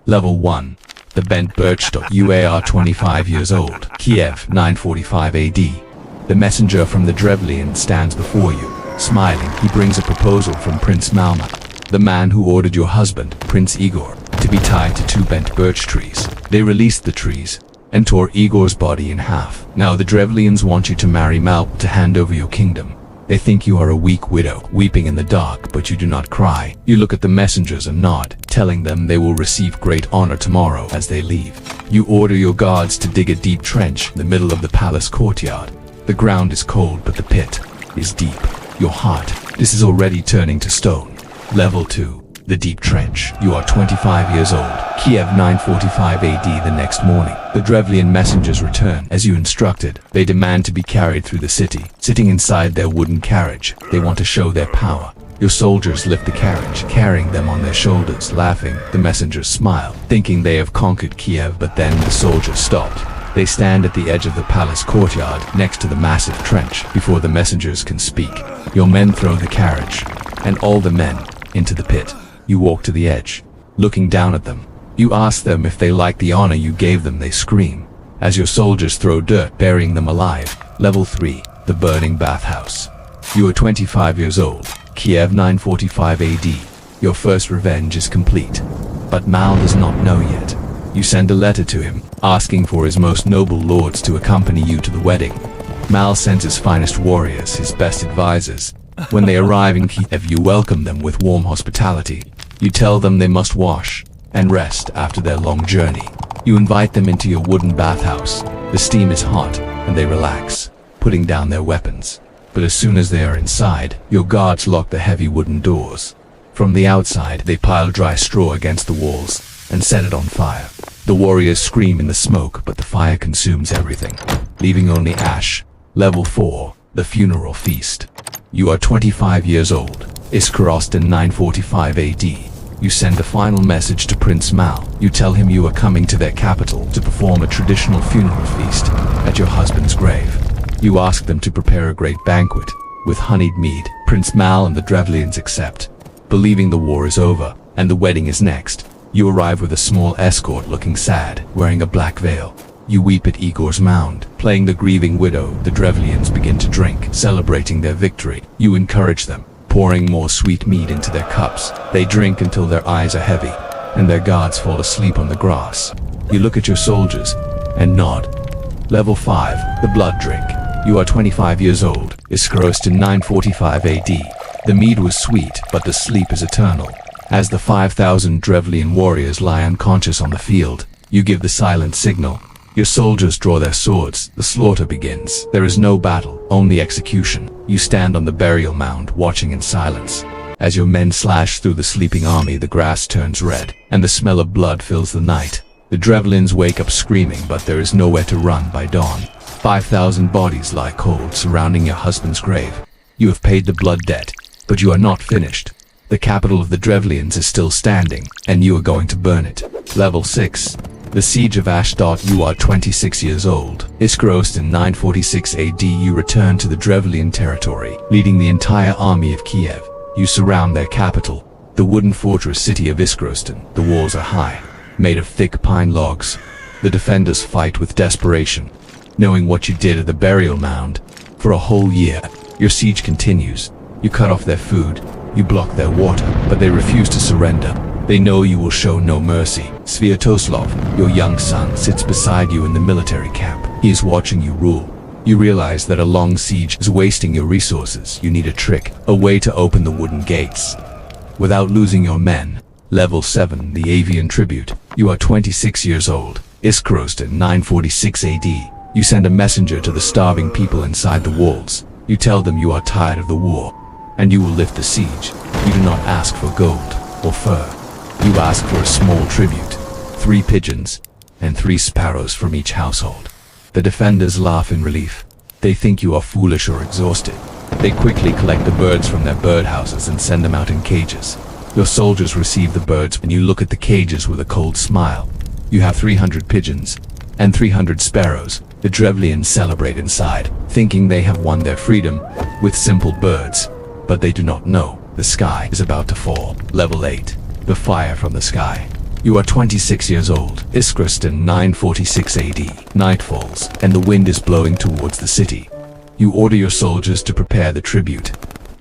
Level 1. The Bent Birch. You are 25 years old. Kiev, 945 AD. The messenger from the Drevlian stands before you. Smiling, he brings a proposal from Prince Malma, the man who ordered your husband, Prince Igor, to be tied to 2 bent birch trees. They released the trees and tore Igor's body in half. Now the Drevlians want you to marry Mal to hand over your kingdom. They think you are a weak widow, weeping in the dark, but you do not cry. You look at the messengers and nod, telling them they will receive great honor tomorrow as they leave. You order your guards to dig a deep trench in the middle of the palace courtyard. The ground is cold, but the pit is deep. Your heart, this is already turning to stone. Level 2. The Deep Trench. You are 25 years old. Kiev, 945 AD. The next morning, the Drevlian messengers return as you instructed. They demand to be carried through the city. Sitting inside their wooden carriage, they want to show their power. Your soldiers lift the carriage, carrying them on their shoulders. Laughing, the messengers smile, thinking they have conquered Kiev, but then the soldiers stopped. They stand at the edge of the palace courtyard, next to the massive trench. Before the messengers can speak, your men throw the carriage, and all the men, into the pit. You walk to the edge, looking down at them. You ask them if they like the honor you gave them. They scream, as your soldiers throw dirt, burying them alive. Level 3. The Burning Bathhouse. You are 25 years old. Kiev, 945 AD. Your first revenge is complete. But Mal does not know yet. You send a letter to him, asking for his most noble lords to accompany you to the wedding. Mal sends his finest warriors, his best advisors. When they arrive in Kiev, you welcome them with warm hospitality. You tell them they must wash and rest after their long journey. You invite them into your wooden bathhouse. The steam is hot, and they relax, putting down their weapons. But as soon as they are inside, your guards lock the heavy wooden doors. From the outside, they pile dry straw against the walls and set it on fire. The warriors scream in the smoke, but the fire consumes everything, leaving only ash. Level 4. The Funeral Feast. You are 25 years old. Iskorosten, 945 AD. You send a final message to Prince Mal. You tell him you are coming to their capital to perform a traditional funeral feast at your husband's grave. You ask them to prepare a great banquet with honeyed mead. Prince Mal and the Drevlians accept, believing the war is over and the wedding is next. You arrive with a small escort looking sad, wearing a black veil. You weep at Igor's mound. Playing the grieving widow, the Drevlians begin to drink, celebrating their victory. You encourage them, pouring more sweet mead into their cups. They drink until their eyes are heavy, and their guards fall asleep on the grass. You look at your soldiers and nod. Level 5. The Blood Drink. You are 25 years old. Iskorosten, 945 AD. The mead was sweet, but the sleep is eternal. As the 5,000 Drevlian warriors lie unconscious on the field, you give the silent signal. Your soldiers draw their swords. The slaughter begins. There is no battle, only execution. You stand on the burial mound, watching in silence. As your men slash through the sleeping army, the grass turns red, and the smell of blood fills the night. The Drevlians wake up screaming, but there is nowhere to run by dawn. 5,000 bodies lie cold, surrounding your husband's grave. You have paid the blood debt, but you are not finished. The capital of the Drevlians is still standing, and you are going to burn it. Level 6. The Siege of Ashdod. You are 26 years old. Iskorosten, 946 AD. You return to the Drevlian territory, leading the entire army of Kiev. You surround their capital, the wooden fortress city of Iskorosten. The walls are high, made of thick pine logs. The defenders fight with desperation, knowing what you did at the burial mound. For a whole year, your siege continues. You cut off their food, you block their water, but they refuse to surrender. They know you will show no mercy. Sviatoslav, your young son, sits beside you in the military camp. He is watching you rule. You realize that a long siege is wasting your resources. You need a trick, a way to open the wooden gates without losing your men. Level 7. The Avian Tribute. You are 26 years old. Iskorosten, 946 AD. You send a messenger to the starving people inside the walls. You tell them you are tired of the war, and you will lift the siege. You do not ask for gold or fur. You ask for a small tribute, 3 pigeons and 3 sparrows from each household. The defenders laugh in relief. They think you are foolish or exhausted. They quickly collect the birds from their birdhouses and send them out in cages. Your soldiers receive the birds, and you look at the cages with a cold smile. You have 300 pigeons and 300 sparrows. The Drevlians celebrate inside, thinking they have won their freedom with simple birds. But they do not know the sky is about to fall. Level 8. The Fire from the Sky. You are 26 years old. Iskristan 946 AD. Night falls, and the wind is blowing towards the city. You order your soldiers to prepare the tribute.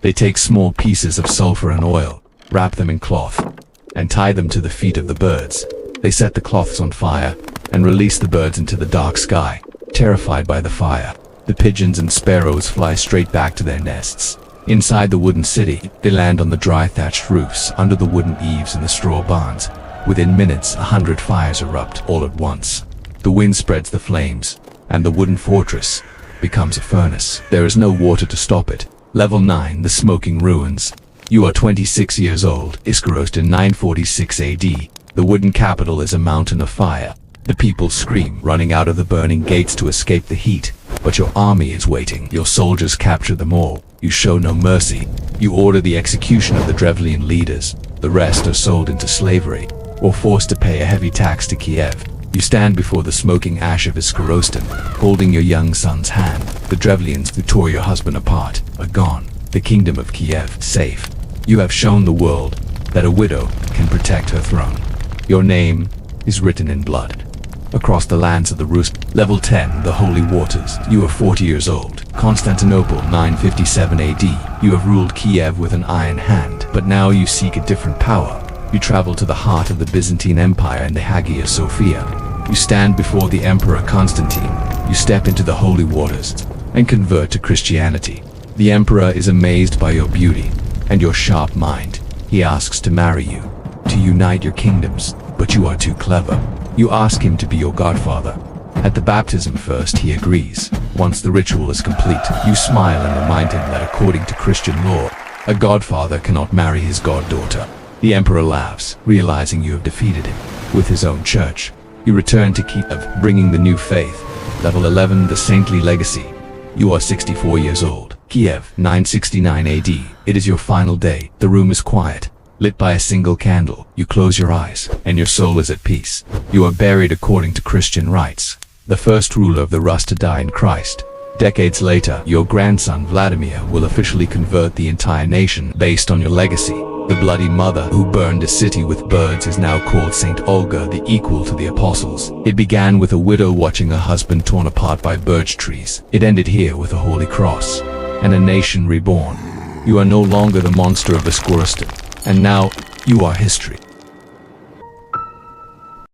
They take small pieces of sulfur and oil, wrap them in cloth, and tie them to the feet of the birds. They set the cloths on fire and release the birds into the dark sky. Terrified by the fire, the pigeons and sparrows fly straight back to their nests. Inside the wooden city, they land on the dry thatched roofs, under the wooden eaves and the straw barns. Within minutes, 100 fires erupt all at once. The wind spreads the flames, and the wooden fortress becomes a furnace. There is no water to stop it. Level 9, the smoking ruins. You are 26 years old. Iskristan 946 AD. The wooden capital is a mountain of fire. The people scream, running out of the burning gates to escape the heat. But your army is waiting. Your soldiers capture them all. You show no mercy. You order the execution of the Drevlian leaders. The rest are sold into slavery, or forced to pay a heavy tax to Kiev. You stand before the smoking ash of Iskristan, holding your young son's hand. The Drevlians who tore your husband apart are gone. The kingdom of Kiev, safe. You have shown the world that a widow can protect her throne. Your name is written in blood across the lands of the Rus. Level 10, the Holy Waters. You are 40 years old. Constantinople 957 AD. You have ruled Kiev with an iron hand, but now you seek a different power. You travel to the heart of the Byzantine Empire in the Hagia Sophia. You stand before the Emperor Constantine. You step into the holy waters and convert to Christianity. The Emperor is amazed by your beauty and your sharp mind. He asks to marry you, to unite your kingdoms, but you are too clever. You ask him to be your godfather. At the baptism first, he agrees. Once the ritual is complete, you smile and remind him that according to Christian law, a godfather cannot marry his goddaughter. The Emperor laughs, realizing you have defeated him. With his own church, you return to Kiev, bringing the new faith. Level 11, the Saintly Legacy. You are 64 years old. Kiev, 969 AD. It is your final day. The room is quiet, lit by a single candle. You close your eyes, and your soul is at peace. You are buried according to Christian rites. The first ruler of the Rus to die in Christ. Decades later, your grandson Vladimir will officially convert the entire nation based on your legacy. The bloody mother who burned a city with birds is now called Saint Olga, the equal to the apostles. It began with a widow watching her husband torn apart by birch trees. It ended here with a holy cross and a nation reborn. You are no longer the monster of Iskristan, and now you are history.